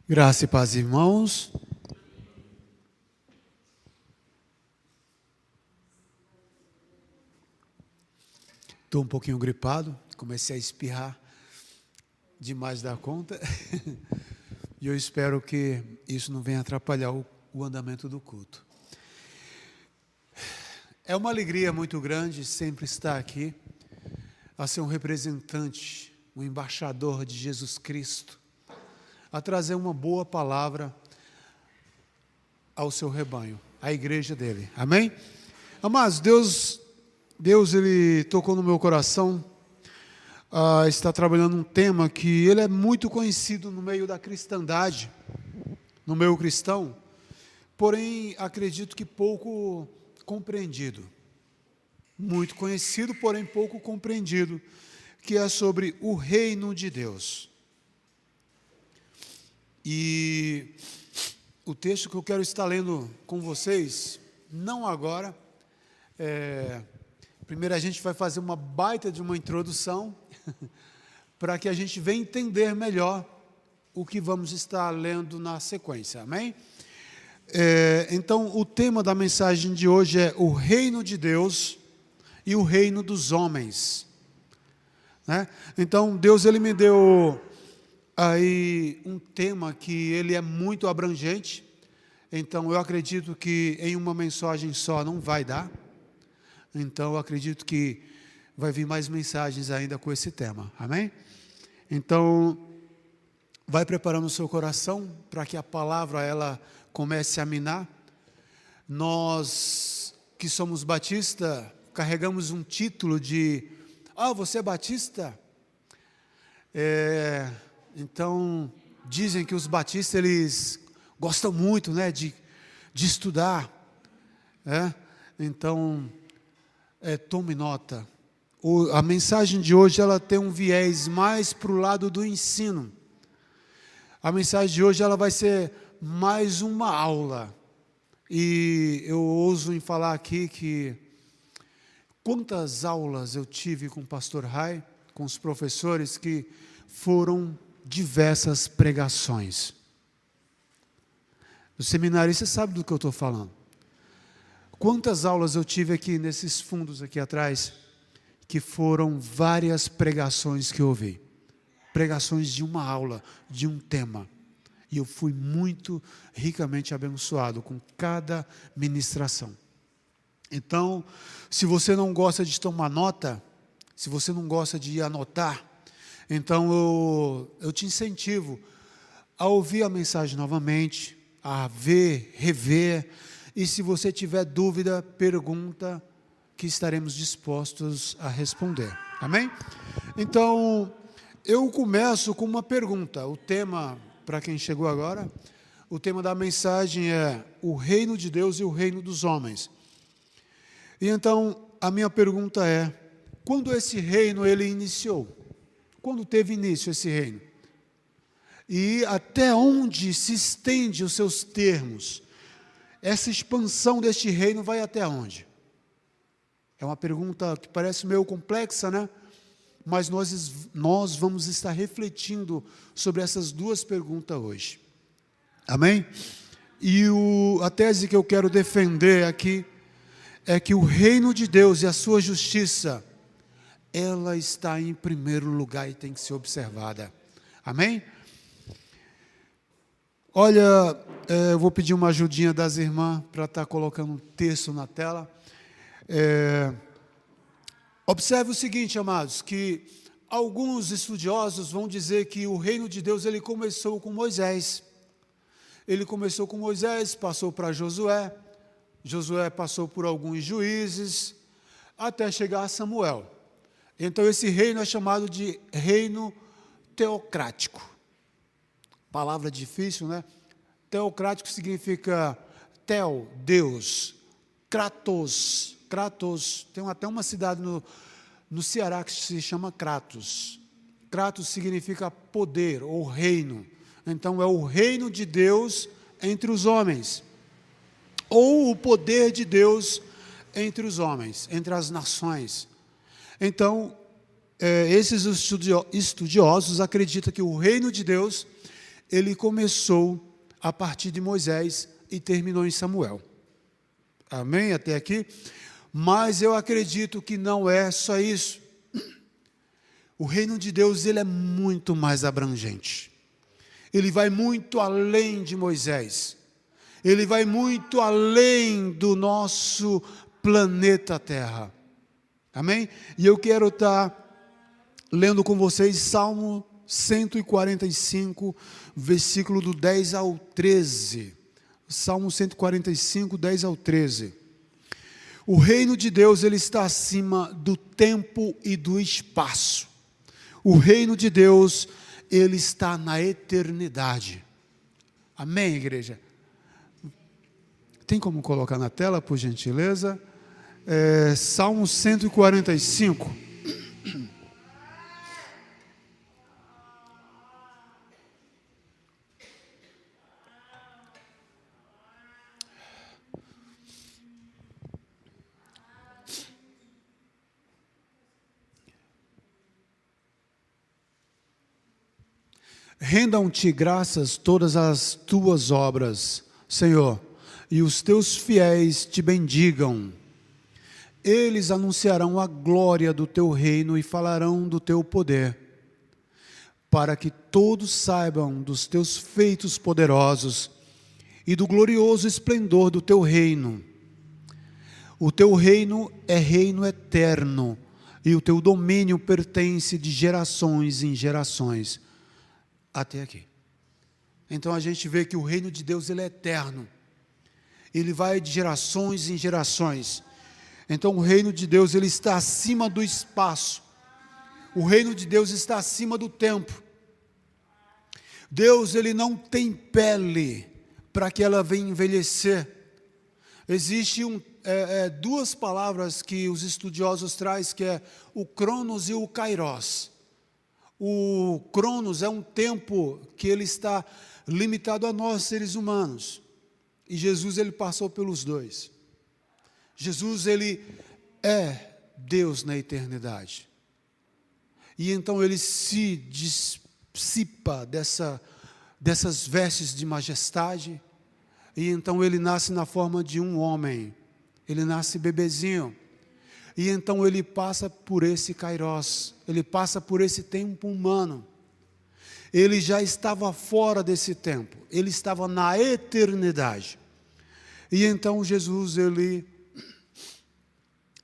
Graça e paz, irmãos. Estou um pouquinho gripado, comecei a espirrar demais da conta. E eu espero que isso não venha atrapalhar o andamento do culto. É uma alegria muito grande sempre estar aqui, a ser um representante, um embaixador de Jesus Cristo, a trazer uma boa palavra ao seu rebanho, à igreja dele. Amém? Amados, Deus ele tocou no meu coração, está trabalhando um tema que ele é muito conhecido no meio da cristandade, no meio cristão, porém acredito que pouco compreendido. Muito conhecido, porém pouco compreendido, que é sobre o reino de Deus. E o texto que eu quero estar lendo com vocês, não agora, primeiro a gente vai fazer uma baita de uma introdução, para que a gente venha entender melhor o que vamos estar lendo na sequência, amém? Então, o tema da mensagem de hoje é o reino de Deus e o reino dos homens, né? Então, Deus ele me deu aí um tema que ele é muito abrangente, então eu acredito que em uma mensagem só não vai dar, então eu acredito que vai vir mais mensagens ainda com esse tema, amém? Então, vai preparando o seu coração para que a palavra ela comece a minar. Nós que somos batista, carregamos um título de, você é batista? Então, dizem que os batistas, eles gostam muito, né, de estudar, Então, tome nota. A mensagem de hoje, ela tem um viés mais para o lado do ensino. A mensagem de hoje, ela vai ser mais uma aula. E eu ouso em falar aqui que quantas aulas eu tive com o pastor Rai, com os professores, que foram diversas pregações. O seminarista sabe do que eu estou falando. Quantas aulas eu tive aqui nesses fundos aqui atrás, que foram várias pregações que eu ouvi. Pregações de uma aula, de um tema. E eu fui muito ricamente abençoado com cada ministração. Então, se você não gosta de tomar nota, se você não gosta de anotar, então eu te incentivo a ouvir a mensagem novamente, a ver, rever, e se você tiver dúvida, pergunta, que estaremos dispostos a responder. Amém? Então, eu começo com uma pergunta. O tema, para quem chegou agora, o tema da mensagem é o reino de Deus e o reino dos homens. E então, a minha pergunta é, quando esse reino ele iniciou? Quando teve início esse reino? E até onde se estende os seus termos? Essa expansão deste reino vai até onde? É uma pergunta que parece meio complexa, né? Mas nós vamos estar refletindo sobre essas duas perguntas hoje. Amém? E a tese que eu quero defender aqui é que o reino de Deus e a sua justiça, ela está em primeiro lugar e tem que ser observada. Amém? Olha, eu vou pedir uma ajudinha das irmãs para estar colocando um texto na tela. Observe o seguinte, amados, que alguns estudiosos vão dizer que o reino de Deus ele começou com Moisés. Ele começou com Moisés, passou para Josué, Josué passou por alguns juízes, até chegar a Samuel. Então esse reino é chamado de reino teocrático. Palavra difícil, né? Teocrático significa teo, Deus, kratos, tem até uma cidade no Ceará que se chama Kratos. Kratos significa poder ou reino. Então é o reino de Deus entre os homens, ou o poder de Deus entre os homens, entre as nações. Então, esses estudiosos acreditam que o reino de Deus ele começou a partir de Moisés e terminou em Samuel. Amém? Até aqui? Mas eu acredito que não é só isso. O reino de Deus, ele é muito mais abrangente. Ele vai muito além de Moisés. Ele vai muito além do nosso planeta Terra. Amém? E eu quero estar lendo com vocês Salmo 145, versículo do 10 ao 13. Salmo 145, 10 ao 13. O reino de Deus, ele está acima do tempo e do espaço. O reino de Deus, ele está na eternidade. Amém, igreja? Tem como colocar na tela, por gentileza? Salmo 145. Rendam-te graças todas as tuas obras, Senhor, e os teus fiéis te bendigam. Eles anunciarão a glória do teu reino e falarão do teu poder, para que todos saibam dos teus feitos poderosos e do glorioso esplendor do teu reino. O teu reino é reino eterno, e o teu domínio pertence de gerações em gerações. Até aqui. Então a gente vê que o reino de Deus, ele é eterno. Ele vai de gerações em gerações. Então o reino de Deus, ele está acima do espaço. O reino de Deus está acima do tempo. Deus, ele não tem pele para que ela venha envelhecer. Existem duas palavras que os estudiosos trazem, que é o Cronos e o Kairos. O Cronos é um tempo que ele está limitado a nós, seres humanos. E Jesus, ele passou pelos dois. Jesus, ele é Deus na eternidade. E então ele se dissipa dessas vestes de majestade. E então ele nasce na forma de um homem. Ele nasce bebezinho. E então ele passa por esse Kairos, ele passa por esse tempo humano. Ele já estava fora desse tempo, ele estava na eternidade. E então Jesus,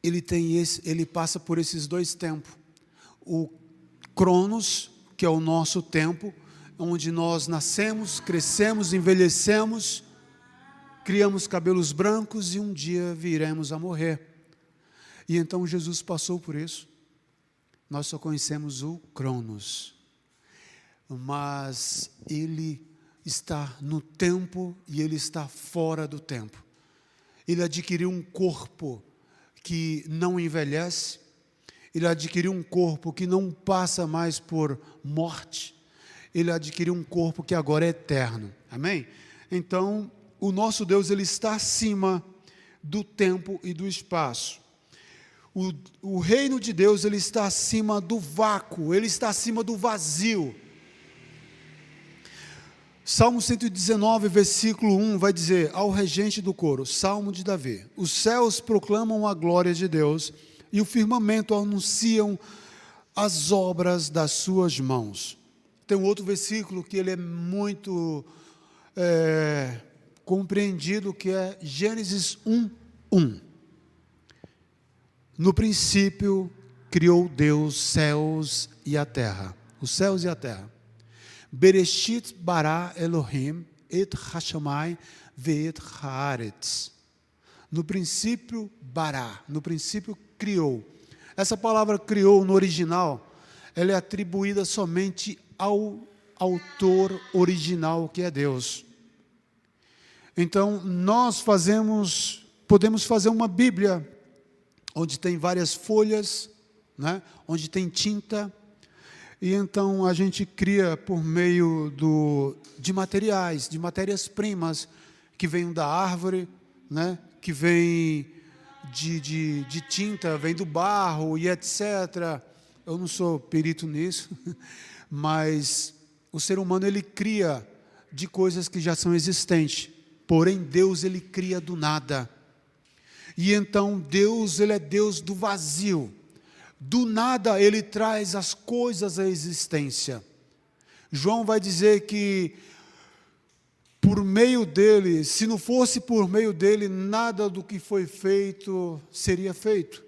ele passa por esses dois tempos. O Cronos, que é o nosso tempo, onde nós nascemos, crescemos, envelhecemos, criamos cabelos brancos e um dia viremos a morrer. E então Jesus passou por isso. Nós só conhecemos o Cronos. Mas ele está no tempo e ele está fora do tempo. Ele adquiriu um corpo que não envelhece. Ele adquiriu um corpo que não passa mais por morte. Ele adquiriu um corpo que agora é eterno. Amém? Então, o nosso Deus, ele está acima do tempo e do espaço. O reino de Deus, ele está acima do vácuo, ele está acima do vazio. Salmo 119, versículo 1 vai dizer, ao regente do coro, Salmo de Davi: os céus proclamam a glória de Deus e o firmamento anunciam as obras das suas mãos. Tem um outro versículo que ele é muito compreendido, que é Gênesis 1:1. No princípio criou Deus céus e a terra, os céus e a terra. Bereshit bara Elohim et hashamai ve'et haaretz. No princípio bara, no princípio criou. Essa palavra criou no original, ela é atribuída somente ao autor original, que é Deus. Então nós podemos fazer uma Bíblia onde tem várias folhas, né? Onde tem tinta, e então a gente cria por meio de materiais, de matérias-primas, que vêm da árvore, né? Que vem de tinta, vem do barro e etc. Eu não sou perito nisso, mas o ser humano, ele cria de coisas que já são existentes. Porém, Deus, Ele cria do nada. E então, Deus, Ele é Deus do vazio. Do nada, Ele traz as coisas à existência. João vai dizer que, por meio dEle, se não fosse por meio dEle, nada do que foi feito seria feito.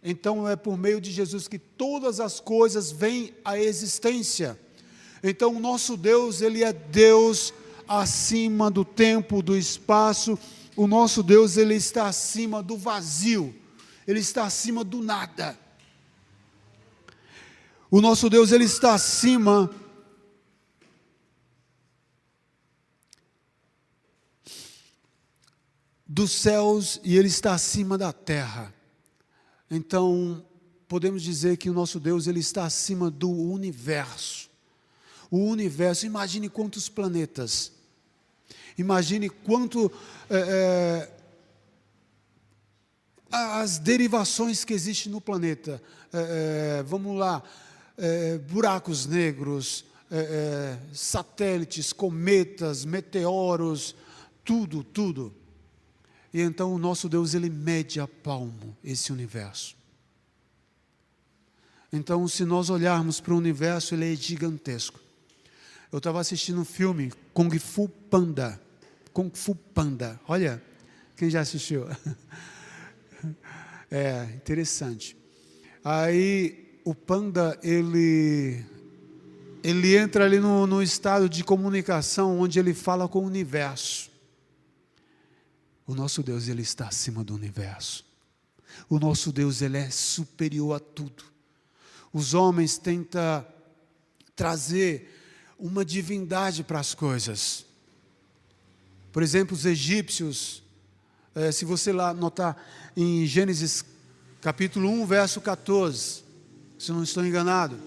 Então, é por meio de Jesus que todas as coisas vêm à existência. Então, o nosso Deus, Ele é Deus acima do tempo, do espaço. O nosso Deus, Ele está acima do vazio. Ele está acima do nada. O nosso Deus, Ele está acima dos céus e Ele está acima da terra. Então, podemos dizer que o nosso Deus, Ele está acima do universo. O universo, imagine quantos planetas. Imagine quanto as derivações que existem no planeta. Vamos lá, buracos negros, satélites, cometas, meteoros, tudo. E então o nosso Deus, Ele mede a palmo esse universo. Então, se nós olharmos para o universo, ele é gigantesco. Eu estava assistindo um filme, Kung Fu Panda. Olha, quem já assistiu? É interessante. Aí o panda, ele entra ali no estado de comunicação, onde ele fala com o universo. O nosso Deus, Ele está acima do universo. O nosso Deus, Ele é superior a tudo. Os homens tentam trazer uma divindade para as coisas. Por exemplo, os egípcios, se você lá notar em Gênesis capítulo 1, verso 14, se não estou enganado,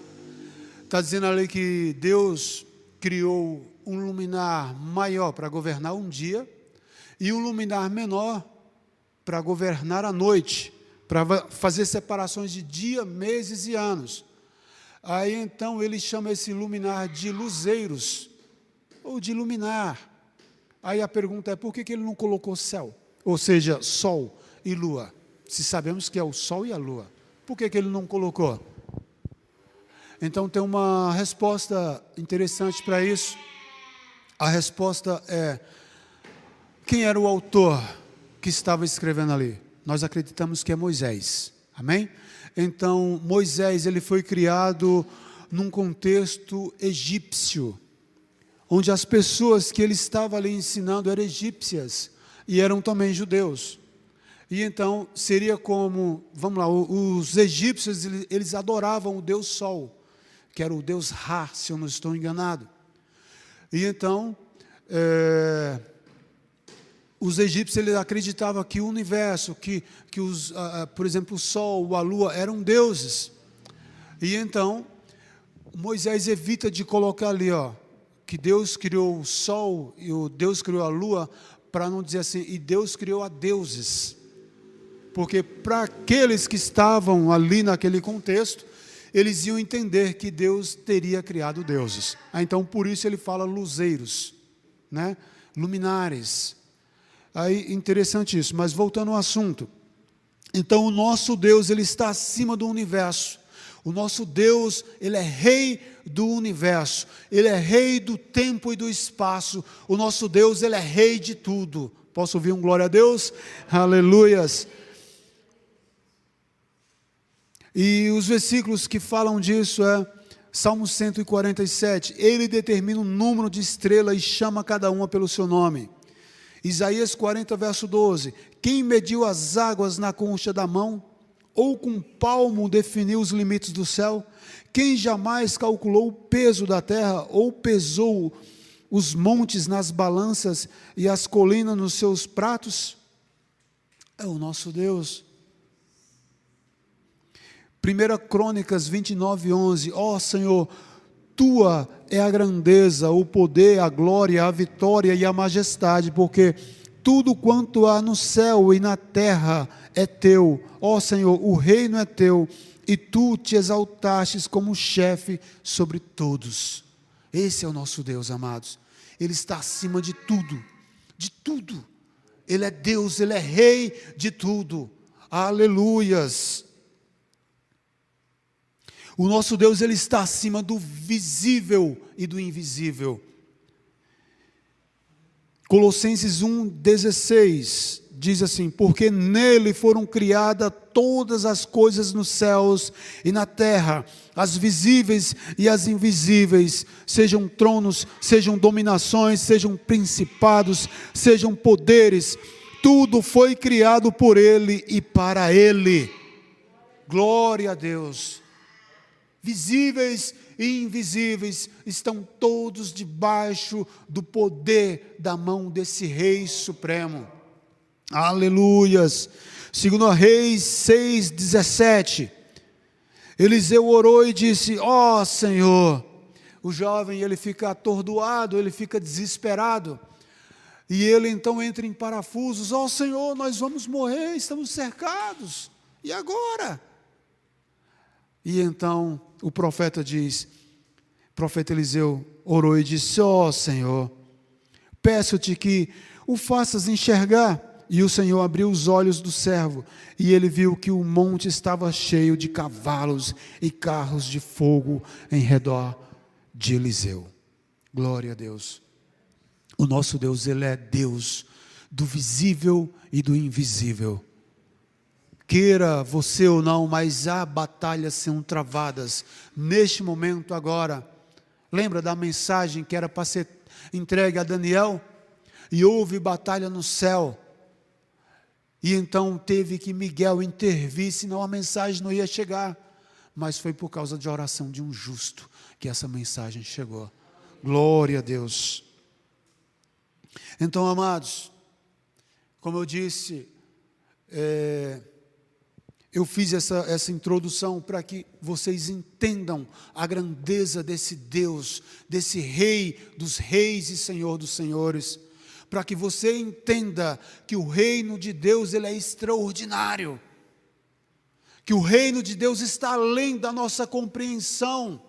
está dizendo ali que Deus criou um luminar maior para governar um dia, e um luminar menor para governar a noite, para fazer separações de dia, meses e anos. Aí então ele chama esse luminar de luzeiros, ou de luminar. Aí a pergunta é, por que ele não colocou céu? Ou seja, sol e lua. Se sabemos que é o sol e a lua, por que ele não colocou? Então tem uma resposta interessante para isso. A resposta é, quem era o autor que estava escrevendo ali? Nós acreditamos que é Moisés, amém? Então, Moisés, ele foi criado num contexto egípcio, onde as pessoas que ele estava ali ensinando eram egípcias, e eram também judeus. E então, seria como, vamos lá, os egípcios, eles adoravam o Deus Sol, que era o Deus Ra, se eu não estou enganado. E então, os egípcios, eles acreditavam que o universo, por exemplo, o sol, a lua, eram deuses. E então, Moisés evita de colocar ali, que Deus criou o sol e Deus criou a lua, para não dizer assim, e Deus criou a deuses. Porque para aqueles que estavam ali naquele contexto, eles iam entender que Deus teria criado deuses. Então, por isso ele fala luzeiros, né? Luminares. Aí, interessante isso, mas voltando ao assunto. Então, o nosso Deus, Ele está acima do universo. O nosso Deus, Ele é rei do universo. Ele é rei do tempo e do espaço. O nosso Deus, Ele é rei de tudo. Posso ouvir um glória a Deus? Aleluias. E os versículos que falam disso Salmo 147. Ele determina o número de estrelas e chama cada uma pelo seu nome. Isaías 40, verso 12. Quem mediu as águas na concha da mão? Ou com palmo definiu os limites do céu? Quem jamais calculou o peso da terra? Ou pesou os montes nas balanças e as colinas nos seus pratos? É o nosso Deus. 1 Crônicas 29, 11. Ó Senhor, Tua é a grandeza, o poder, a glória, a vitória e a majestade, porque tudo quanto há no céu e na terra é Teu. Ó Senhor, o reino é Teu, e Tu te exaltastes como chefe sobre todos. Esse é o nosso Deus, amados. Ele está acima de tudo, de tudo. Ele é Deus, Ele é Rei de tudo. Aleluias. O nosso Deus, Ele está acima do visível e do invisível. Colossenses 1,16 diz assim: porque nele foram criadas todas as coisas nos céus e na terra, as visíveis e as invisíveis, sejam tronos, sejam dominações, sejam principados, sejam poderes, tudo foi criado por ele e para ele. Glória a Deus. Visíveis e invisíveis estão todos debaixo do poder da mão desse Rei Supremo. Aleluias. 2 Reis 6,17. Eliseu orou e disse: ó Senhor. O jovem, ele fica atordoado, ele fica desesperado. E ele então entra em parafusos: ó Senhor, nós vamos morrer, estamos cercados. E agora? E então o profeta Eliseu orou e disse: ó Senhor, peço-te que o faças enxergar. E o Senhor abriu os olhos do servo, e ele viu que o monte estava cheio de cavalos e carros de fogo em redor de Eliseu. Glória a Deus. O nosso Deus, Ele é Deus do visível e do invisível. Queira você ou não, mas há batalhas sendo travadas neste momento agora. Lembra da mensagem que era para ser entregue a Daniel? E houve batalha no céu. E então teve que Miguel intervir, senão a mensagem não ia chegar. Mas foi por causa de oração de um justo que essa mensagem chegou. Glória a Deus. Então, amados, como eu disse, eu fiz essa introdução para que vocês entendam a grandeza desse Deus, desse Rei dos reis e Senhor dos senhores, para que você entenda que o reino de Deus, ele é extraordinário, que o reino de Deus está além da nossa compreensão.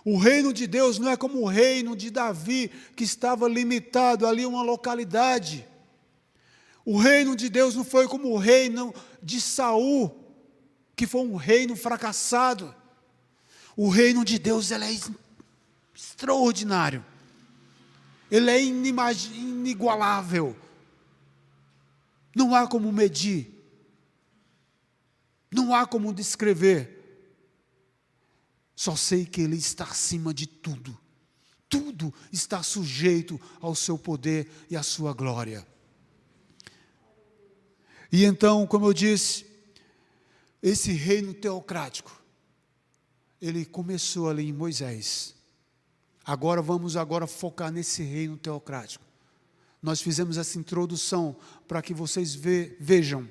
O reino de Deus não é como o reino de Davi, que estava limitado ali a uma localidade. O reino de Deus não foi como o reino de Saul, que foi um reino fracassado. O reino de Deus, ele é extraordinário. Ele é inigualável. Não há como medir. Não há como descrever. Só sei que Ele está acima de tudo. Tudo está sujeito ao seu poder e à sua glória. E então, como eu disse, esse reino teocrático, ele começou ali em Moisés. Agora vamos focar nesse reino teocrático. Nós fizemos essa introdução para que vocês vejam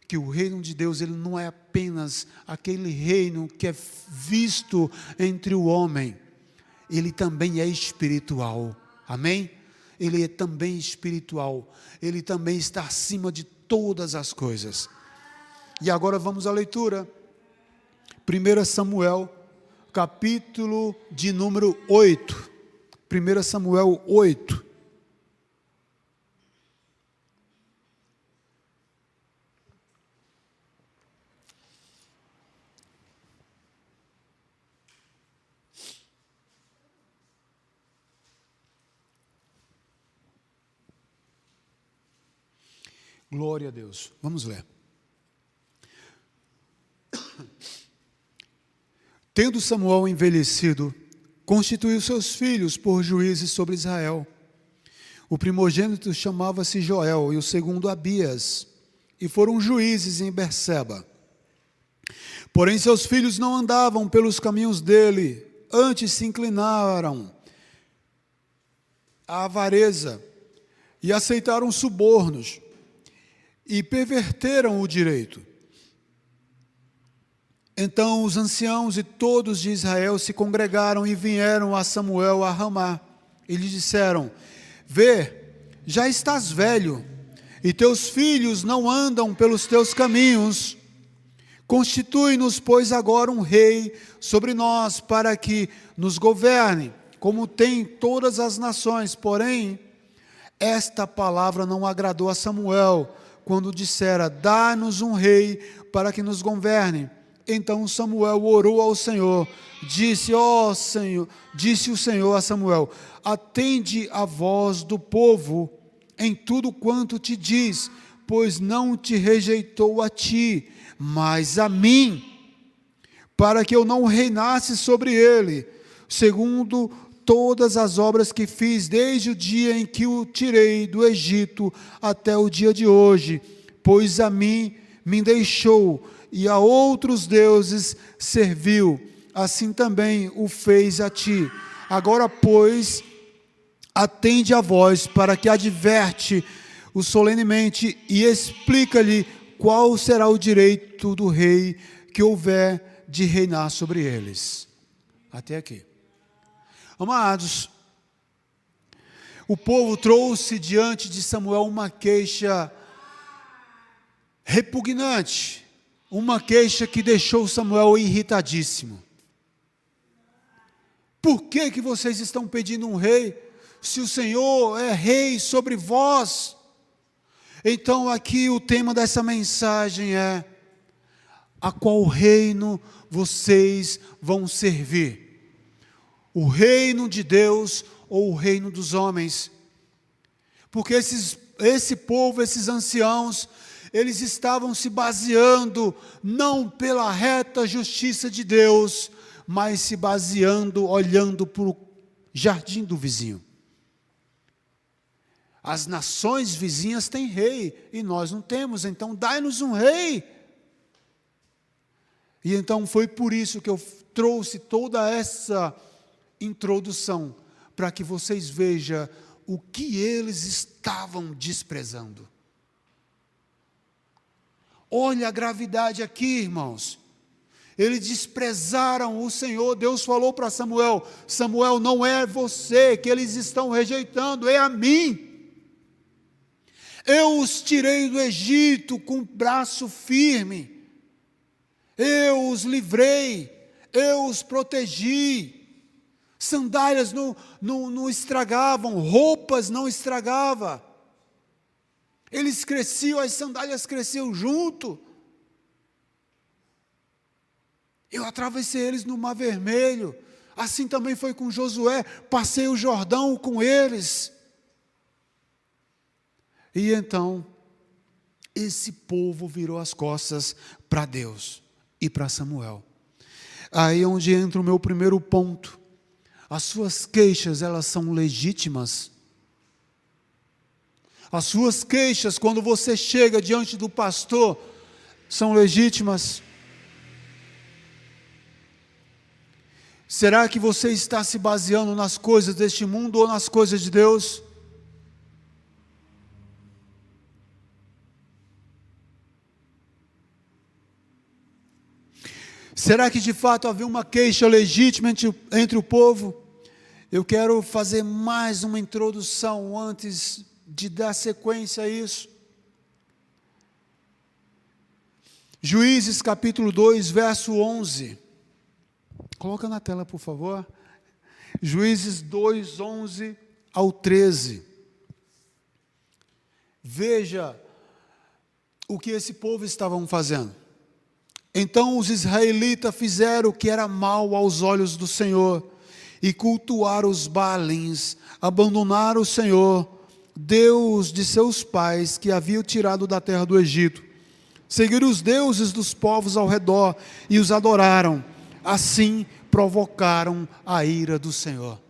que o reino de Deus, ele não é apenas aquele reino que é visto entre o homem. Ele também é espiritual. Amém? Ele é também espiritual. Ele também está acima de todas as coisas. E agora vamos à leitura. 1 Samuel, capítulo de número 8. 1 Samuel 8. Glória a Deus. Vamos ler. Tendo Samuel envelhecido, constituiu seus filhos por juízes sobre Israel. O primogênito chamava-se Joel e o segundo Abias, e foram juízes em Berseba. Porém seus filhos não andavam pelos caminhos dele, antes se inclinaram à avareza e aceitaram subornos e perverteram o direito. Então os anciãos e todos de Israel se congregaram e vieram a Samuel a Ramá. E lhe disseram: vê, já estás velho, e teus filhos não andam pelos teus caminhos. Constitui-nos, pois, agora um rei sobre nós, para que nos governe. como tem todas as nações. Porém, esta palavra não agradou a Samuel, quando dissera: dá-nos um rei para que nos governe. Então Samuel orou ao Senhor, disse o Senhor a Samuel: atende a voz do povo em tudo quanto te diz, pois não te rejeitou a ti, mas a mim, para que eu não reinasse sobre ele, segundo todas as obras que fiz desde o dia em que o tirei do Egito até o dia de hoje, pois a mim me deixou e a outros deuses serviu, assim também o fez a ti. Agora, pois, atende a voz, para que adverte-o solenemente e explica-lhe qual será o direito do rei que houver de reinar sobre eles. Até aqui. Amados, o povo trouxe diante de Samuel uma queixa repugnante, uma queixa que deixou Samuel irritadíssimo. Por que vocês estão pedindo um rei, se o Senhor é rei sobre vós? Então aqui o tema dessa mensagem é: a qual reino vocês vão servir? O reino de Deus ou o reino dos homens? Porque esse povo, esses anciãos, eles estavam se baseando não pela reta justiça de Deus, mas se baseando, olhando para o jardim do vizinho. As nações vizinhas têm rei, e nós não temos, então dai-nos um rei. E então foi por isso que eu trouxe toda essa introdução, para que vocês vejam o que eles estavam desprezando. Olha a gravidade aqui, irmãos. Eles desprezaram o Senhor. Deus falou para Samuel: Samuel, não é você que eles estão rejeitando, é a mim. Eu os tirei do Egito com braço firme. Eu os livrei, eu os protegi. Sandálias não estragavam, roupas não estragavam. Eles cresciam, as sandálias cresciam junto. Eu atravessei eles no Mar Vermelho. Assim também foi com Josué. Passei o Jordão com eles. E então, esse povo virou as costas para Deus e para Samuel. Aí é onde entra o meu primeiro ponto. As suas queixas, elas são legítimas. As suas queixas, quando você chega diante do pastor, são legítimas. Será que você está se baseando nas coisas deste mundo ou nas coisas de Deus? Será que de fato havia uma queixa legítima entre o povo? Eu quero fazer mais uma introdução antes de dar sequência a isso. Juízes capítulo 2, verso 11. Coloca na tela, por favor. Juízes 2, 11 ao 13. Veja o que esse povo estavam fazendo. Então os israelitas fizeram o que era mal aos olhos do Senhor, e cultuaram os Baalins, abandonaram o Senhor, Deus de seus pais, que havia tirado da terra do Egito. Seguiram os deuses dos povos ao redor, e os adoraram. Assim provocaram a ira do Senhor.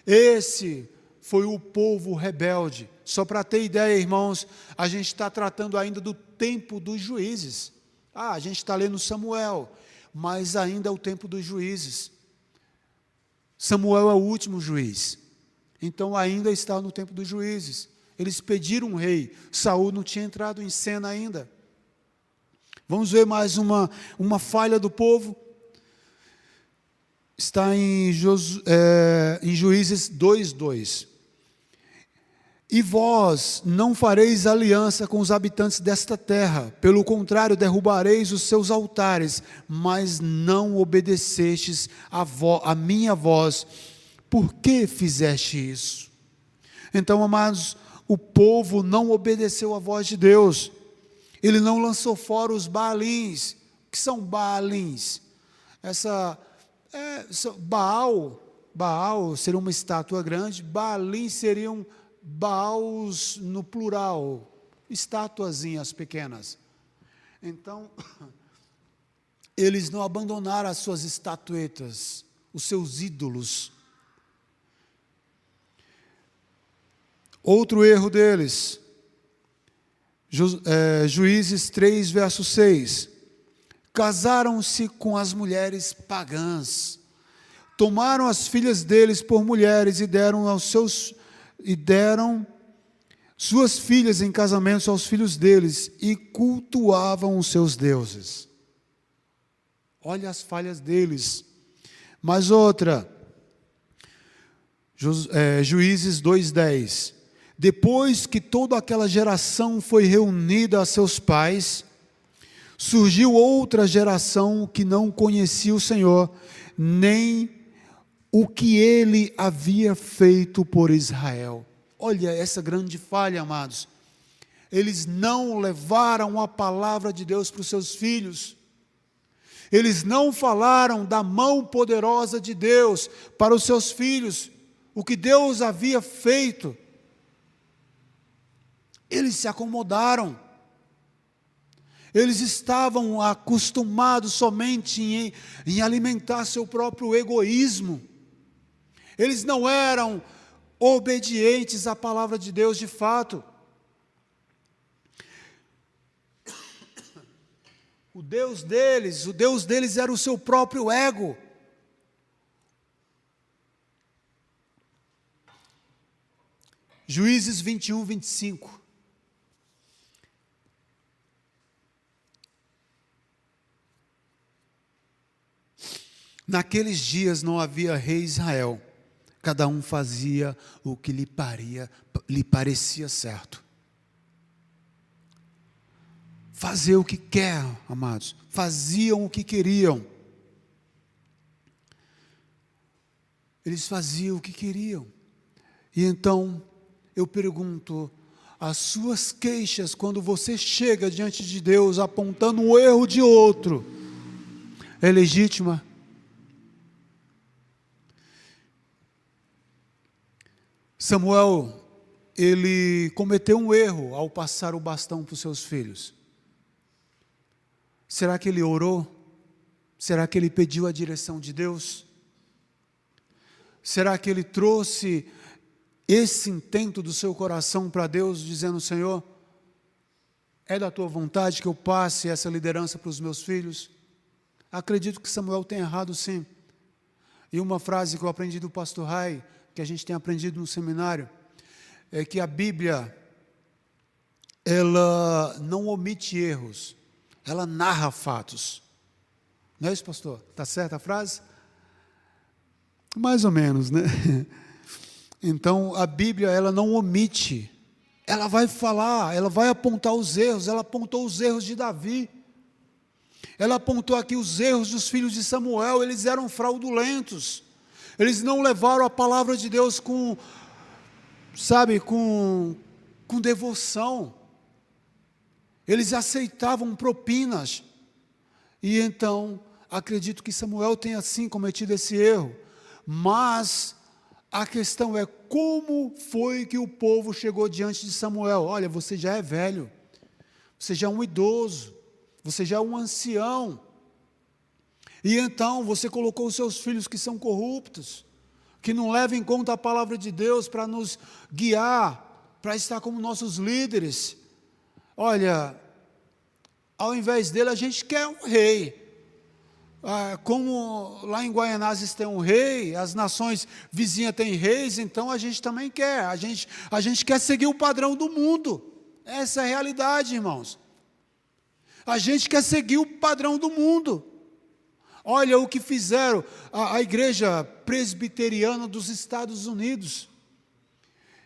Esse foi o povo rebelde. Só para ter ideia, irmãos, a gente está tratando ainda do tempo dos juízes. A gente está lendo Samuel, mas ainda é o tempo dos juízes. Samuel é o último juiz. Então ainda está no tempo dos juízes. Eles pediram um rei. Saul não tinha entrado em cena ainda. Vamos ver mais uma falha do povo. Está em Juízes 2:2. E vós não fareis aliança com os habitantes desta terra, pelo contrário, derrubareis os seus altares, mas não obedecestes a minha voz. Por que fizeste isso? Então, amados, o povo não obedeceu a voz de Deus. Ele não lançou fora os Baalins. O que são Baalins? Baal seria uma estátua grande, Baalim seriam Baals no plural, estatuazinhas pequenas. Então, eles não abandonaram as suas estatuetas, os seus ídolos. Outro erro deles, Juízes 3, verso 6. Casaram-se com as mulheres pagãs, tomaram as filhas deles por mulheres e deram suas filhas em casamento aos filhos deles e cultuavam os seus deuses. Olha as falhas deles. Mais outra, Juízes 2:10. Depois que toda aquela geração foi reunida a seus pais, surgiu outra geração que não conhecia o Senhor, nem o que ele havia feito por Israel. Olha essa grande falha, amados. Eles não levaram a palavra de Deus para os seus filhos. Eles não falaram da mão poderosa de Deus para os seus filhos, o que Deus havia feito. Eles se acomodaram. Eles estavam acostumados somente em alimentar seu próprio egoísmo. Eles não eram obedientes à palavra de Deus de fato. O Deus deles era o seu próprio ego. Juízes 21, 25. Naqueles dias não havia rei Israel, cada um fazia o que lhe parecia certo. Fazer o que quer, amados, faziam o que queriam. Eles faziam o que queriam. E então, eu pergunto, as suas queixas, quando você chega diante de Deus apontando o erro de outro, é legítima? Samuel, ele cometeu um erro ao passar o bastão para os seus filhos. Será que ele orou? Será que ele pediu a direção de Deus? Será que ele trouxe esse intento do seu coração para Deus, dizendo: Senhor, é da tua vontade que eu passe essa liderança para os meus filhos? Acredito que Samuel tenha errado, sim. E uma frase que eu aprendi do pastor Rai, que a gente tem aprendido no seminário, é que a Bíblia, ela não omite erros, ela narra fatos. Não é isso, pastor? Está certa a frase? Mais ou menos, né? Então, a Bíblia, ela não omite, ela vai falar, ela vai apontar os erros. Ela apontou os erros de Davi, ela apontou aqui os erros dos filhos de Samuel. Eles eram fraudulentos, eles não levaram a palavra de Deus com devoção. Eles aceitavam propinas. E então, acredito que Samuel tenha sim cometido esse erro. Mas a questão é, como foi que o povo chegou diante de Samuel? Olha, você já é velho, você já é um idoso, você já é um ancião. E então você colocou os seus filhos que são corruptos, que não levam em conta a palavra de Deus para nos guiar, para estar como nossos líderes. Olha, ao invés dele a gente quer um rei. Como lá em Guaianazes tem um rei, as nações vizinhas têm reis, então a gente também quer. A gente quer seguir o padrão do mundo. Essa é a realidade, irmãos. A gente quer seguir o padrão do mundo. Olha o que fizeram a igreja presbiteriana dos Estados Unidos.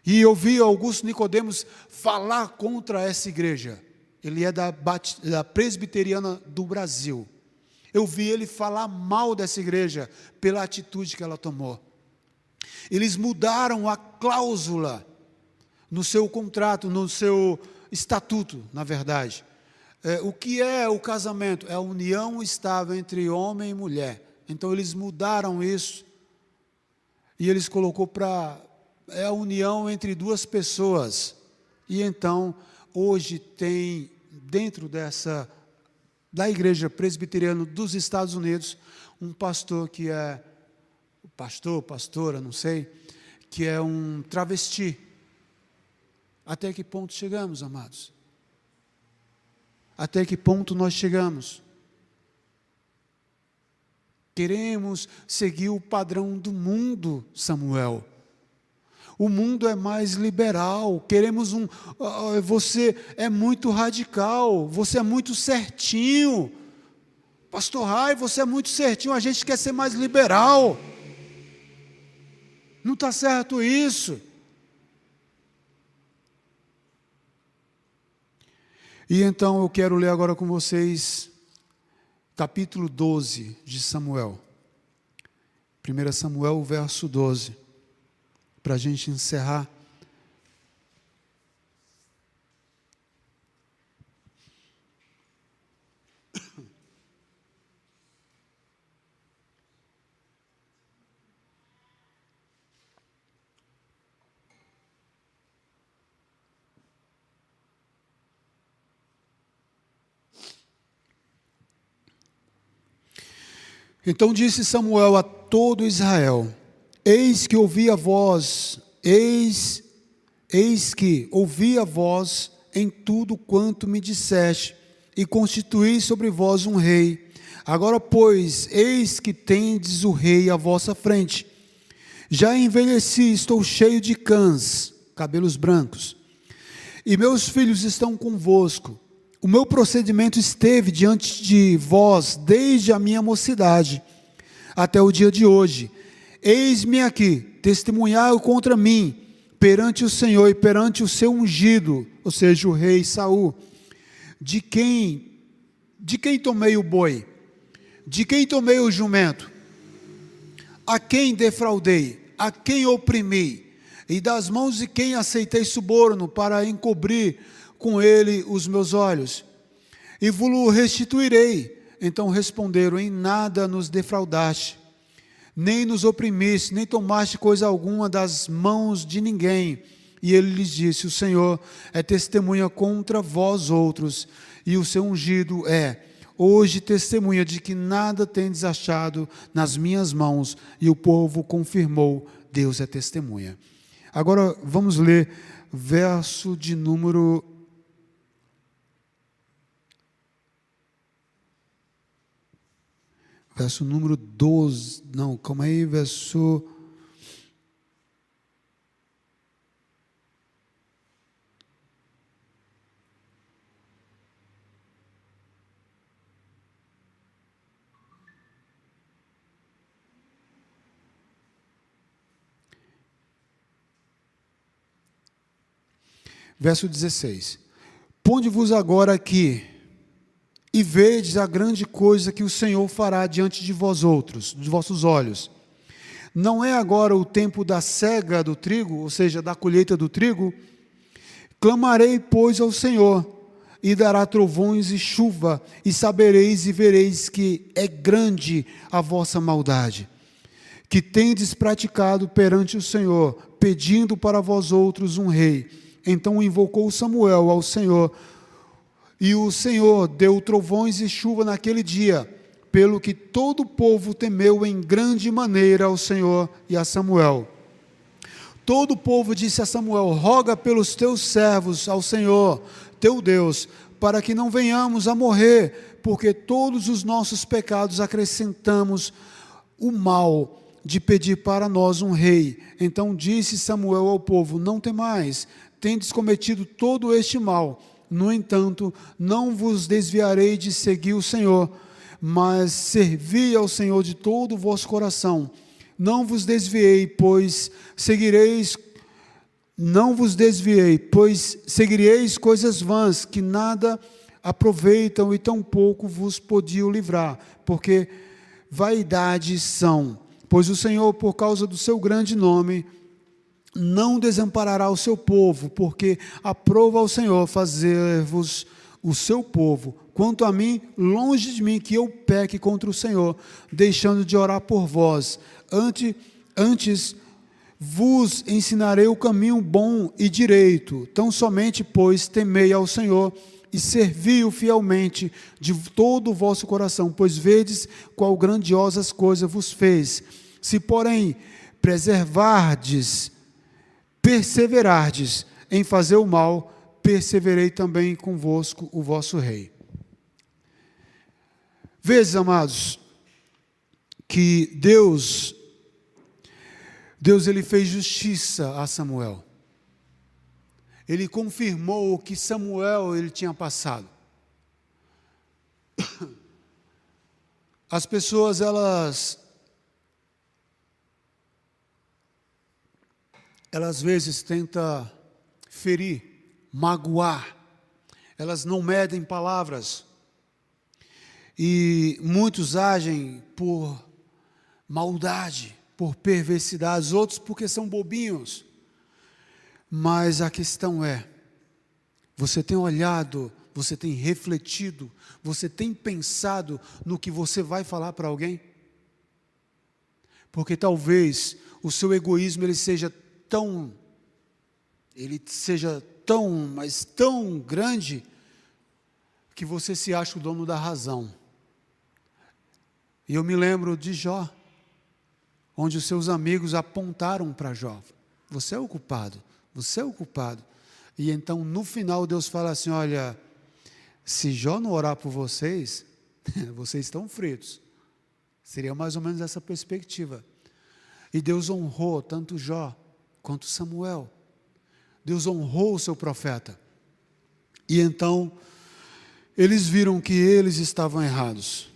E eu vi Augusto Nicodemos falar contra essa igreja. Ele é da Presbiteriana do Brasil. Eu vi ele falar mal dessa igreja pela atitude que ela tomou. Eles mudaram a cláusula no seu contrato, no seu estatuto, na verdade. O que é o casamento? É a união estável entre homem e mulher. Então eles mudaram isso e eles colocou é a união entre duas pessoas. E então hoje tem dentro da igreja presbiteriana dos Estados Unidos um pastor que é pastora, não sei, que é um travesti. Até que ponto chegamos, amados? Até que ponto nós chegamos? Queremos seguir o padrão do mundo, Samuel. O mundo é mais liberal, queremos você é muito radical, você é muito certinho. Pastor Rai, você é muito certinho, a gente quer ser mais liberal. Não está certo isso. E então eu quero ler agora com vocês capítulo 12 de Samuel. 1 Samuel, verso 12. Para a gente encerrar. Então disse Samuel a todo Israel: eis que ouvi a voz, eis que ouvi a voz em tudo quanto me disseste, e constituí sobre vós um rei. Agora, pois, eis que tendes o rei à vossa frente. Já envelheci, estou cheio de cãs, cabelos brancos, e meus filhos estão convosco. O meu procedimento esteve diante de vós desde a minha mocidade até o dia de hoje. Eis-me aqui, testemunhai contra mim, perante o Senhor e perante o seu ungido, ou seja, o rei Saul. De quem tomei o boi? De quem tomei o jumento? A quem defraudei? A quem oprimi? E das mãos de quem aceitei suborno para encobrir com ele os meus olhos? E vos restituirei. Então responderam: em nada nos defraudaste, nem nos oprimiste, nem tomaste coisa alguma das mãos de ninguém. E ele lhes disse: o Senhor é testemunha contra vós outros, e o seu ungido hoje testemunha de que nada tendes achado nas minhas mãos. E o povo confirmou: Deus é testemunha. Agora vamos ler verso de número 12, não, calma aí, verso verso 16. Ponde-vos agora aqui, e vedes a grande coisa que o Senhor fará diante de vós outros, dos vossos olhos. Não é agora o tempo da cega do trigo, ou seja, da colheita do trigo? Clamarei, pois, ao Senhor, e dará trovões e chuva, e sabereis e vereis que é grande a vossa maldade, que tendes praticado perante o Senhor, pedindo para vós outros um rei. Então invocou Samuel ao Senhor, e o Senhor deu trovões e chuva naquele dia, pelo que todo o povo temeu em grande maneira ao Senhor e a Samuel. Todo o povo disse a Samuel: roga pelos teus servos ao Senhor, teu Deus, para que não venhamos a morrer, porque todos os nossos pecados acrescentamos o mal de pedir para nós um rei. Então disse Samuel ao povo: não temais, tendes cometido todo este mal. No entanto, não vos desviarei de seguir o Senhor, mas servi ao Senhor de todo o vosso coração. Não vos desviei, pois seguireis não vos desviei, pois seguireis coisas vãs, que nada aproveitam e tampouco vos podiam livrar, porque vaidades são. Pois o Senhor, por causa do seu grande nome, não desamparará o seu povo, porque aprova ao Senhor fazer-vos o seu povo. Quanto a mim, longe de mim que eu peque contra o Senhor, deixando de orar por vós. Antes vos ensinarei o caminho bom e direito. Tão somente, pois, temei ao Senhor e servi-o fielmente de todo o vosso coração, pois vedes qual grandiosas coisas vos fez. Se, porém, perseverardes em fazer o mal, perseverei também convosco o vosso rei. Vezes, amados, que Deus ele fez justiça a Samuel. Ele confirmou o que Samuel ele tinha passado. As pessoas, elas às vezes tentam ferir, magoar. Elas não medem palavras. E muitos agem por maldade, por perversidades, outros porque são bobinhos. Mas a questão é, você tem olhado, você tem refletido, você tem pensado no que você vai falar para alguém? Porque talvez o seu egoísmo ele seja tão, mas tão grande, que você se acha o dono da razão. E eu me lembro de Jó, onde os seus amigos apontaram para Jó: você é o culpado, você é o culpado. E então no final Deus fala assim: olha, se Jó não orar por vocês, vocês estão fritos. Seria mais ou menos essa perspectiva. E Deus honrou tanto Jó quanto Samuel. Deus honrou o seu profeta. E então eles viram que eles estavam errados.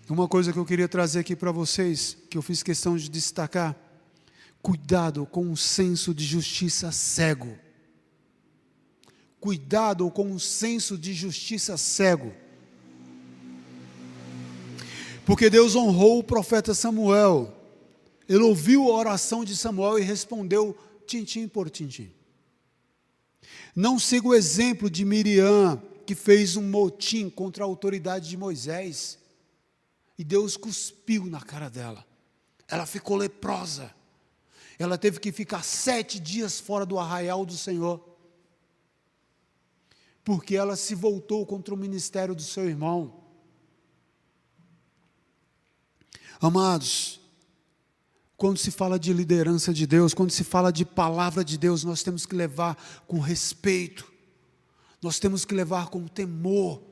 Uma coisa que eu queria trazer aqui para vocês, que eu fiz questão de destacar: cuidado com o senso de justiça cego. Cuidado com o senso de justiça cego. Porque Deus honrou o profeta Samuel. Ele ouviu a oração de Samuel e respondeu tintim por tintim. Não siga o exemplo de Miriam, que fez um motim contra a autoridade de Moisés. E Deus cuspiu na cara dela. Ela ficou leprosa. Ela teve que ficar 7 dias fora do arraial do Senhor. Porque ela se voltou contra o ministério do seu irmão. Amados, quando se fala de liderança de Deus, quando se fala de palavra de Deus, nós temos que levar com respeito. Nós temos que levar com temor.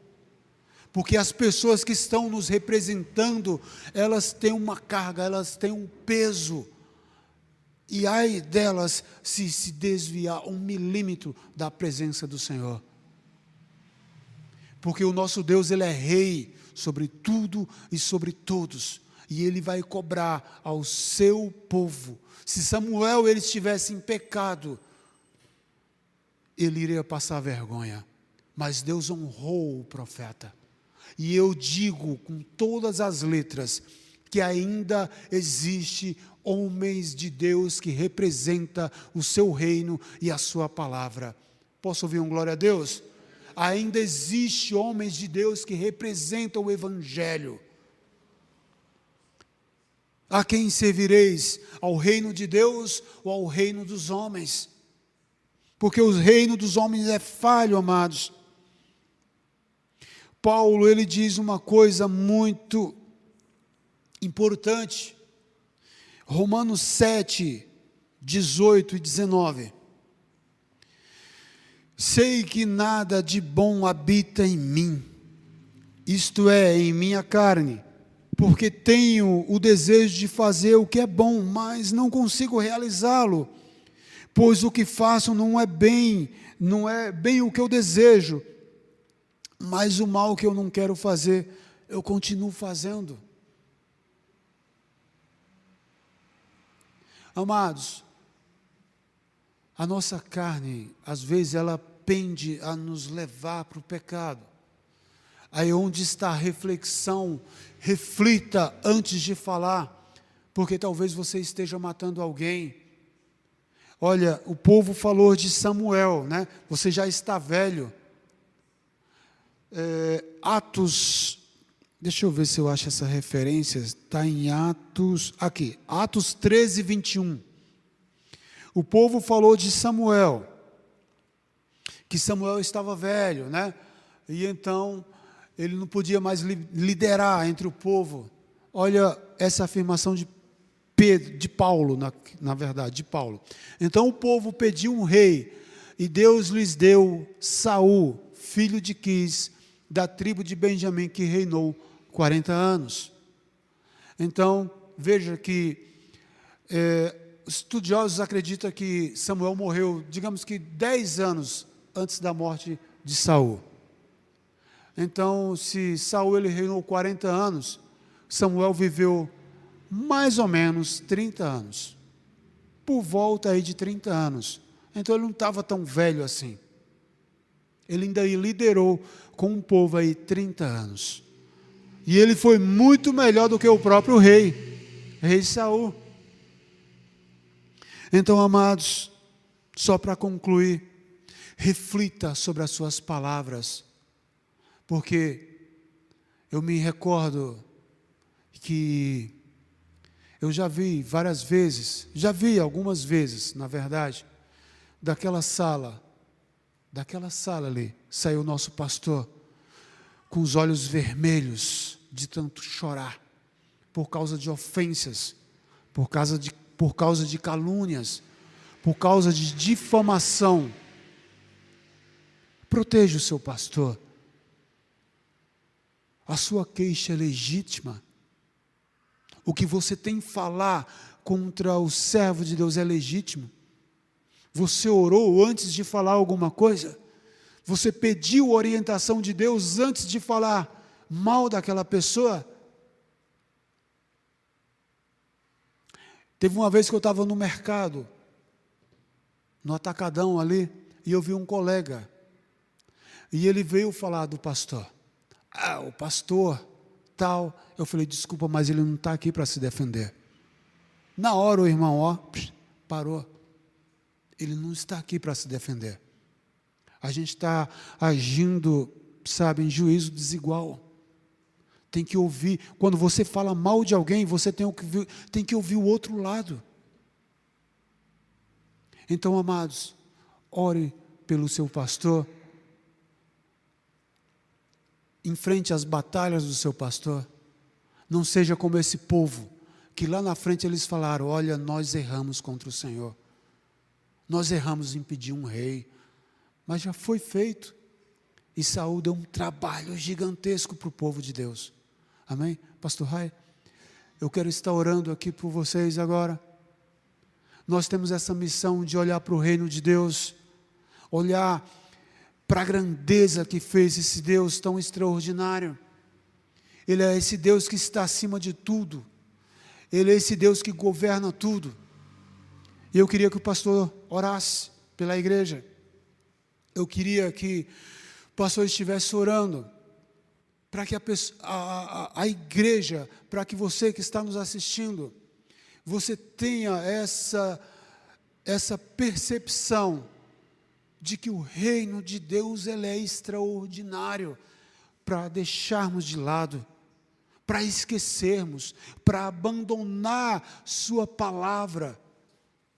Porque as pessoas que estão nos representando, elas têm uma carga, elas têm um peso. E ai delas se desviar 1 milímetro da presença do Senhor. Porque o nosso Deus, Ele é rei sobre tudo e sobre todos. E Ele vai cobrar ao seu povo. Se Samuel ele estivesse em pecado, ele iria passar vergonha. Mas Deus honrou o profeta. E eu digo com todas as letras, que ainda existe homens de Deus que representa o seu reino e a sua palavra. Posso ouvir um glória a Deus? Ainda existe homens de Deus que representam o Evangelho. A quem servireis? Ao reino de Deus ou ao reino dos homens? Porque o reino dos homens é falho, amados. Paulo, ele diz uma coisa muito importante. Romanos 7, 18 e 19. Sei que nada de bom habita em mim, isto é, em minha carne, porque tenho o desejo de fazer o que é bom, mas não consigo realizá-lo, pois o que faço não é bem o que eu desejo, mas o mal que eu não quero fazer, eu continuo fazendo. Amados, a nossa carne, às vezes, ela pende a nos levar para o pecado. Aí onde está a reflexão, reflita antes de falar, porque talvez você esteja matando alguém. Olha, o povo falou de Samuel, né? Você já está velho. Atos, deixa eu ver se eu acho essa referência, está em Atos, aqui, Atos 13, 21. O povo falou de Samuel, que Samuel estava velho, né? E então ele não podia mais liderar entre o povo. Olha essa afirmação de Paulo, na verdade, de Paulo. Então o povo pediu um rei, e Deus lhes deu Saul, filho de Quis, da tribo de Benjamim, que reinou 40 anos. Então, veja que estudiosos acreditam que Samuel morreu, digamos que 10 anos antes da morte de Saul. Então, se Saul ele reinou 40 anos, Samuel viveu mais ou menos 30 anos. Por volta aí de 30 anos. Então, ele não estava tão velho assim. Ele ainda liderou com um povo aí 30 anos. E ele foi muito melhor do que o próprio rei Saul. Então, amados, só para concluir, reflita sobre as suas palavras, porque eu me recordo que eu já vi várias vezes, algumas vezes, na verdade, daquela sala ali, saiu o nosso pastor, com os olhos vermelhos, de tanto chorar, por causa de ofensas, por causa de calúnias, por causa de difamação. Proteja o seu pastor. A sua queixa é legítima. O que você tem que falar contra o servo de Deus é legítimo. Você orou antes de falar alguma coisa? Você pediu orientação de Deus antes de falar mal daquela pessoa? Teve uma vez que eu estava no mercado, no atacadão ali, e eu vi um colega, e ele veio falar do pastor. O pastor tal. Eu falei, desculpa, mas ele não está aqui para se defender. Na hora o irmão, parou. Ele não está aqui para se defender. A gente está agindo, sabe, em juízo desigual. Tem que ouvir. Quando você fala mal de alguém, você tem que ouvir o outro lado. Então, amados, ore pelo seu pastor. Enfrente as batalhas do seu pastor. Não seja como esse povo, que lá na frente eles falaram, olha, nós erramos contra o Senhor. Nós erramos em pedir um rei. Mas já foi feito. E Saul deu um trabalho gigantesco para o povo de Deus. Amém? Pastor Rai, eu quero estar orando aqui por vocês agora. Nós temos essa missão de olhar para o reino de Deus, olhar para a grandeza que fez esse Deus tão extraordinário. Ele é esse Deus que está acima de tudo. Ele é esse Deus que governa tudo. E eu queria que o pastor orasse pela igreja. Eu queria que o pastor estivesse orando para que a igreja, para que você que está nos assistindo, você tenha essa percepção de que o reino de Deus ele é extraordinário, para deixarmos de lado, para esquecermos, para abandonar sua palavra,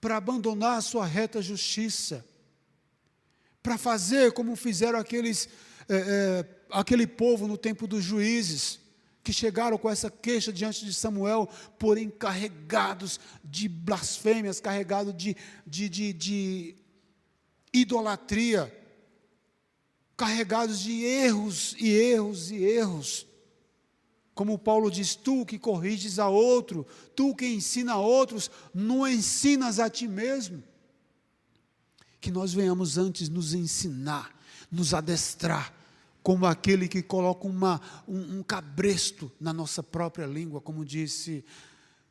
para abandonar a sua reta justiça, para fazer como fizeram aquele povo no tempo dos juízes, que chegaram com essa queixa diante de Samuel, porém carregados de blasfêmias, carregados de idolatria, carregados de erros e erros e erros. Como Paulo diz, tu que corriges a outro, tu que ensina a outros, não ensinas a ti mesmo. Que nós venhamos antes nos ensinar, nos adestrar, como aquele que coloca um cabresto na nossa própria língua, como disse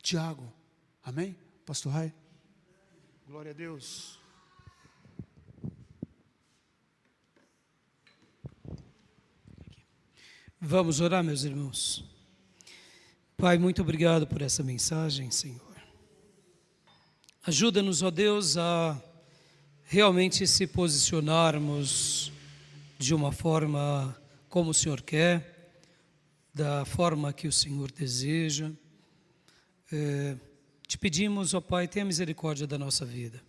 Tiago. Amém? Pastor Rai? Glória a Deus. Vamos orar, meus irmãos. Pai, muito obrigado por essa mensagem, Senhor. Ajuda-nos, ó Deus, a realmente se posicionarmos de uma forma como o Senhor quer, da forma que o Senhor deseja. Te pedimos, ó Pai, tenha misericórdia da nossa vida.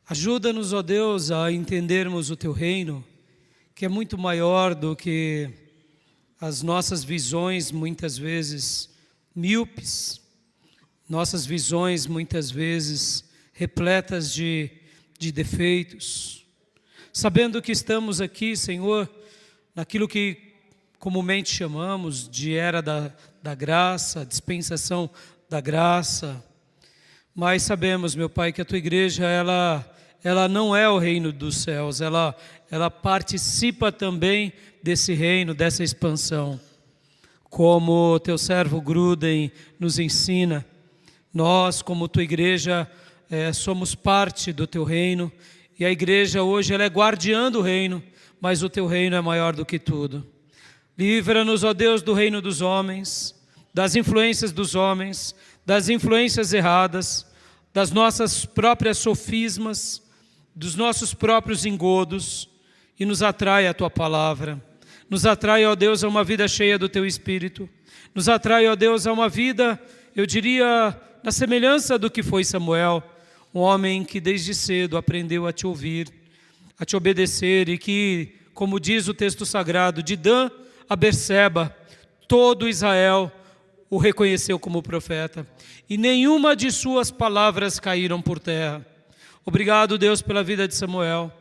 Ajuda-nos, ó Deus, a entendermos o Teu reino, que é muito maior do que as nossas visões, muitas vezes míopes, nossas visões, muitas vezes repletas de defeitos. Sabendo que estamos aqui, Senhor, naquilo que comumente chamamos de era da graça, dispensação da graça, mas sabemos, meu Pai, que a Tua igreja, ela não é o reino dos céus, ela participa também desse reino, dessa expansão. Como Teu servo Gruden nos ensina, nós, como Tua igreja, somos parte do Teu reino, e a igreja hoje ela é guardiã do reino, mas o Teu reino é maior do que tudo. Livra-nos, ó Deus, do reino dos homens, das influências dos homens, das influências erradas, das nossas próprias sofismas, dos nossos próprios engodos, e nos atrai a Tua palavra. Nos atrai, ó Deus, a uma vida cheia do Teu Espírito. Nos atrai, ó Deus, a uma vida, eu diria, na semelhança do que foi Samuel, um homem que desde cedo aprendeu a Te ouvir, a Te obedecer, e que, como diz o texto sagrado, de Dan a Berseba, todo Israel o reconheceu como profeta, e nenhuma de suas palavras caíram por terra. Obrigado, Deus, pela vida de Samuel.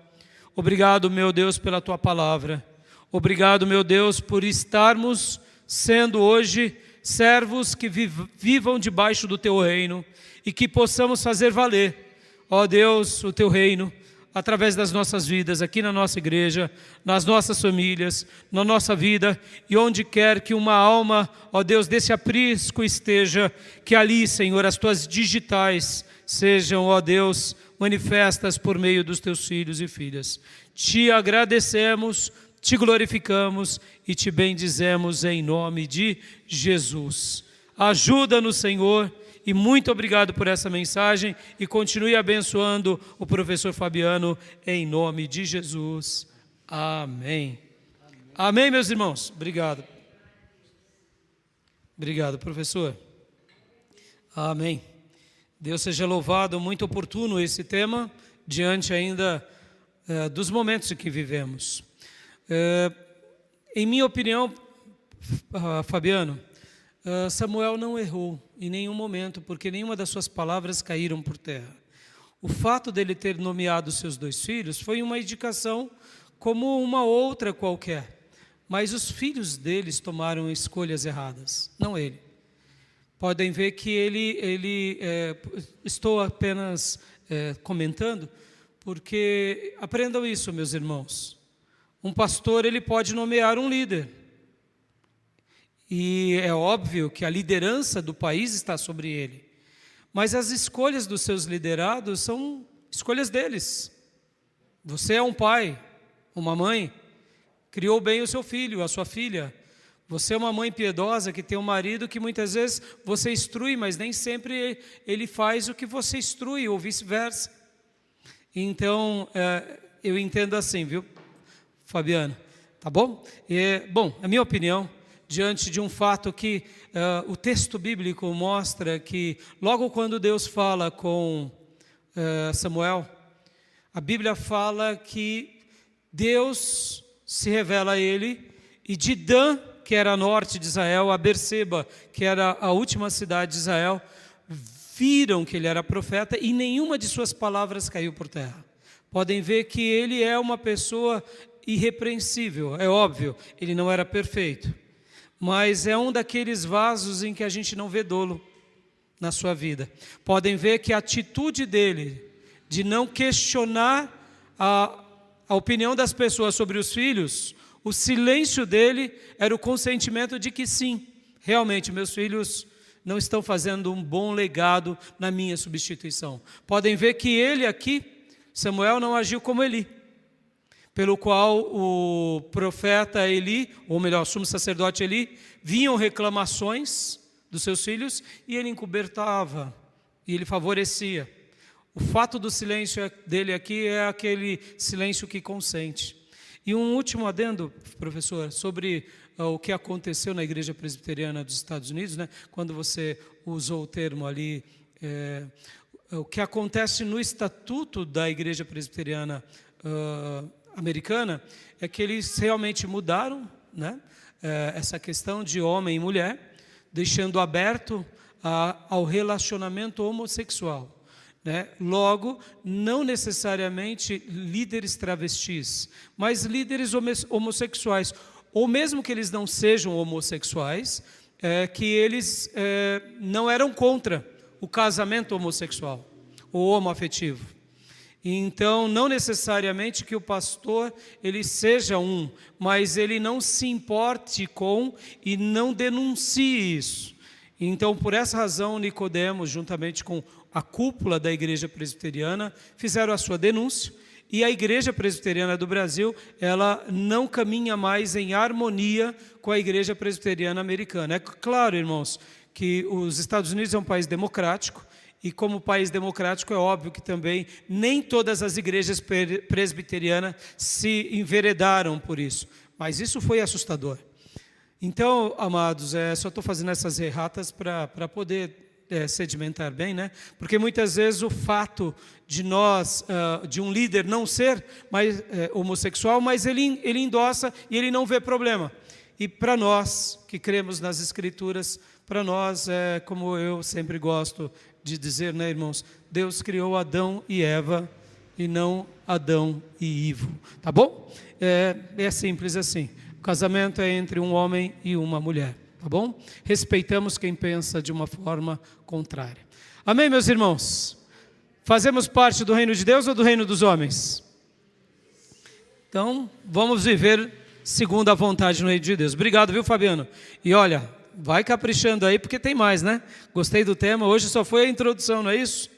Obrigado, meu Deus, pela Tua palavra. Obrigado, meu Deus, por estarmos sendo hoje servos que vivam debaixo do Teu reino e que possamos fazer valer, ó Deus, o Teu reino através das nossas vidas, aqui na nossa igreja, nas nossas famílias, na nossa vida, e onde quer que uma alma, ó Deus, desse aprisco esteja, que ali, Senhor, as Tuas digitais sejam, ó Deus, manifestas por meio dos Teus filhos e filhas. Te agradecemos, Te glorificamos e Te bendizemos em nome de Jesus. Ajuda-nos, Senhor, e muito obrigado por essa mensagem, e continue abençoando o professor Fabiano em nome de Jesus. Amém. Amém, meus irmãos. Obrigado. Obrigado, professor. Amém. Deus seja louvado, muito oportuno esse tema, diante ainda dos momentos em que vivemos. Em minha opinião, Fabiano, Samuel não errou em nenhum momento, porque nenhuma das suas palavras caíram por terra. O fato dele ter nomeado seus 2 filhos foi uma indicação como uma outra qualquer, mas os filhos deles tomaram escolhas erradas, não ele. Podem ver que estou apenas comentando, porque aprendam isso, meus irmãos. Um pastor, ele pode nomear um líder. E é óbvio que a liderança do país está sobre ele. Mas as escolhas dos seus liderados são escolhas deles. Você é um pai, uma mãe, criou bem o seu filho, a sua filha. Você é uma mãe piedosa que tem um marido que muitas vezes você instrui, mas nem sempre ele faz o que você instrui, ou vice-versa. Então, eu entendo assim, viu, Fabiano? Tá bom? Bom, a minha opinião, diante de um fato que o texto bíblico mostra que logo quando Deus fala com Samuel, a Bíblia fala que Deus se revela a ele, e de Dan, que era a norte de Israel, a Berseba, que era a última cidade de Israel, viram que ele era profeta e nenhuma de suas palavras caiu por terra. Podem ver que ele é uma pessoa irrepreensível, é óbvio, ele não era perfeito, mas é um daqueles vasos em que a gente não vê dolo na sua vida. Podem ver que a atitude dele de não questionar a opinião das pessoas sobre os filhos, o silêncio dele era o consentimento de que sim, realmente meus filhos não estão fazendo um bom legado na minha substituição. Podem ver que ele aqui, Samuel, não agiu como Eli, pelo qual o profeta Eli, ou melhor, o sumo sacerdote Eli, vinham reclamações dos seus filhos e ele encobertava, e ele favorecia. O fato do silêncio dele aqui é aquele silêncio que consente. E um último adendo, professor, sobre o que aconteceu na Igreja Presbiteriana dos Estados Unidos, né? Quando você usou o termo ali, o que acontece no Estatuto da Igreja Presbiteriana americana é que eles realmente mudaram, né? Essa questão de homem e mulher, deixando aberto ao relacionamento homossexual. Né? Logo, não necessariamente líderes travestis, mas líderes homossexuais, ou mesmo que eles não sejam homossexuais, que eles não eram contra o casamento homossexual ou homoafetivo. Então, não necessariamente que o pastor ele seja mas ele não se importe com e não denuncie isso. Então, por essa razão, Nicodemos, juntamente com a cúpula da Igreja Presbiteriana, fizeram a sua denúncia, e a Igreja Presbiteriana do Brasil, ela não caminha mais em harmonia com a Igreja Presbiteriana americana. É claro, irmãos, que os Estados Unidos é um país democrático, e como país democrático é óbvio que também nem todas as igrejas presbiterianas se enveredaram por isso, mas isso foi assustador. Então, amados, só estou fazendo essas erratas para poder sedimentar bem, né? Porque muitas vezes o fato de de um líder não ser homossexual, mas ele endossa e ele não vê problema. E para nós que cremos nas Escrituras, para nós, como eu sempre gosto de dizer, né, irmãos? Deus criou Adão e Eva e não Adão e Ivo, tá bom? É simples assim. O casamento é entre um homem e uma mulher, tá bom? Respeitamos quem pensa de uma forma contrária. Amém, meus irmãos? Fazemos parte do reino de Deus ou do reino dos homens? Então, vamos viver segundo a vontade no reino de Deus. Obrigado, viu, Fabiano? E olha, vai caprichando aí, porque tem mais, né? Gostei do tema. Hoje só foi a introdução, não é isso?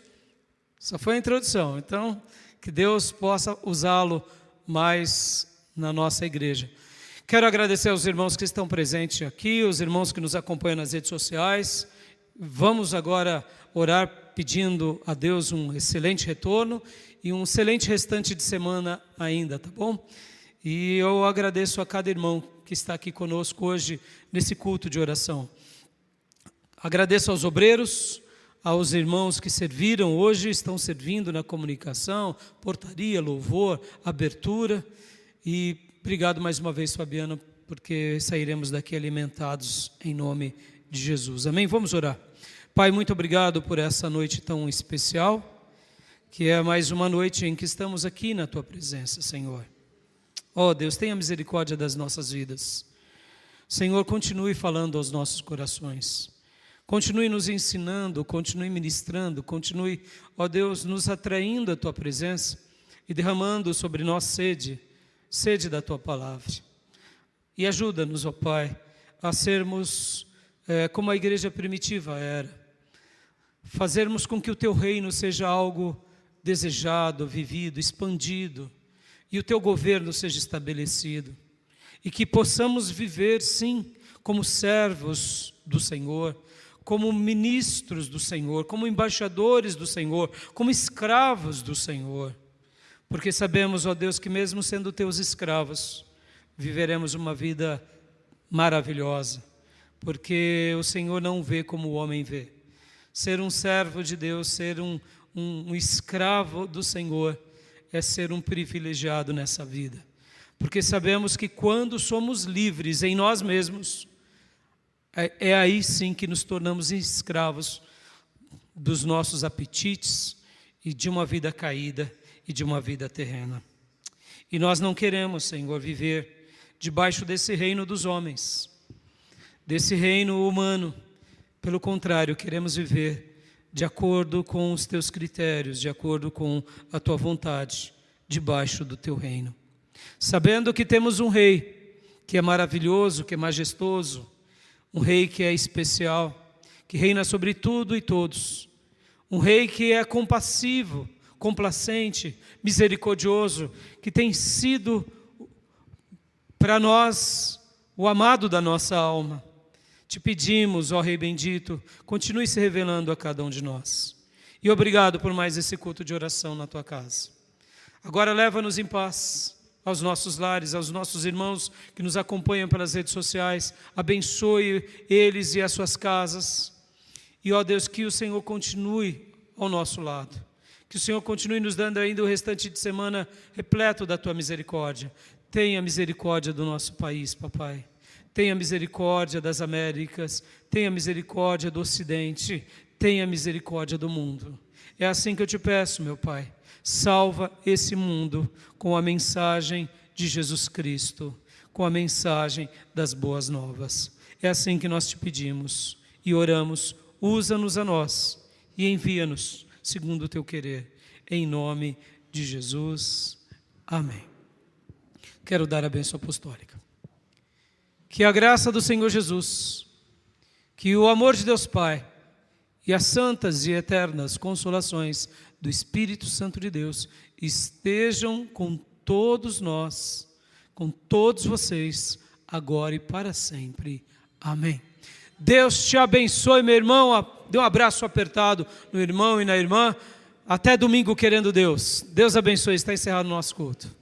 Só foi a introdução. Então, que Deus possa usá-lo mais na nossa igreja. Quero agradecer aos irmãos que estão presentes aqui, os irmãos que nos acompanham nas redes sociais. Vamos agora orar pedindo a Deus um excelente retorno e um excelente restante de semana ainda, tá bom? E eu agradeço a cada irmão que está aqui conosco hoje nesse culto de oração. Agradeço aos obreiros, aos irmãos que serviram hoje, estão servindo na comunicação, portaria, louvor, abertura. E obrigado mais uma vez, Fabiana, porque sairemos daqui alimentados em nome de Jesus. Amém? Vamos orar. Pai, muito obrigado por essa noite tão especial, que é mais uma noite em que estamos aqui na Tua presença, Senhor. Ó Deus, tenha misericórdia das nossas vidas. Senhor, continue falando aos nossos corações. Continue nos ensinando, continue ministrando, continue, ó Deus, nos atraindo à Tua presença e derramando sobre nós sede da Tua palavra. E ajuda-nos, ó Pai, a sermos como a igreja primitiva era. Fazermos com que o Teu reino seja algo desejado, vivido, expandido, e o Teu governo seja estabelecido. E que possamos viver, sim, como servos do Senhor, como ministros do Senhor, como embaixadores do Senhor, como escravos do Senhor. Porque sabemos, ó Deus, que mesmo sendo Teus escravos, viveremos uma vida maravilhosa. Porque o Senhor não vê como o homem vê. Ser um servo de Deus, ser um escravo do Senhor, é ser um privilegiado nessa vida. Porque sabemos que quando somos livres em nós mesmos, é aí sim que nos tornamos escravos dos nossos apetites e de uma vida caída e de uma vida terrena. E nós não queremos, Senhor, viver debaixo desse reino dos homens, desse reino humano. Pelo contrário, queremos viver de acordo com os Teus critérios, de acordo com a Tua vontade, debaixo do Teu reino. Sabendo que temos um Rei que é maravilhoso, que é majestoso, um Rei que é especial, que reina sobre tudo e todos. Um rei que é compassivo, complacente, misericordioso, que tem sido para nós o amado da nossa alma. Te pedimos, ó Rei bendito, continue se revelando a cada um de nós. E obrigado por mais esse culto de oração na tua casa. Agora leva-nos em paz aos nossos lares, aos nossos irmãos que nos acompanham pelas redes sociais. Abençoe eles e as suas casas. E, ó Deus, que o Senhor continue ao nosso lado. Que o Senhor continue nos dando ainda o restante de semana repleto da tua misericórdia. Tenha misericórdia do nosso país, papai. Tenha misericórdia das Américas. Tenha misericórdia do Ocidente. Tenha misericórdia do mundo. É assim que eu te peço, meu Pai. Salva esse mundo com a mensagem de Jesus Cristo, com a mensagem das boas novas. É assim que nós te pedimos e oramos. Usa-nos a nós e envia-nos segundo o teu querer. Em nome de Jesus. Amém. Quero dar a bênção apostólica. Que a graça do Senhor Jesus, que o amor de Deus Pai e as santas e eternas consolações do Espírito Santo de Deus estejam com todos nós, com todos vocês, agora e para sempre. Amém. Deus te abençoe, meu irmão. Dê um abraço apertado no irmão e na irmã. Até domingo, querendo Deus. Deus abençoe. Está encerrado o nosso culto.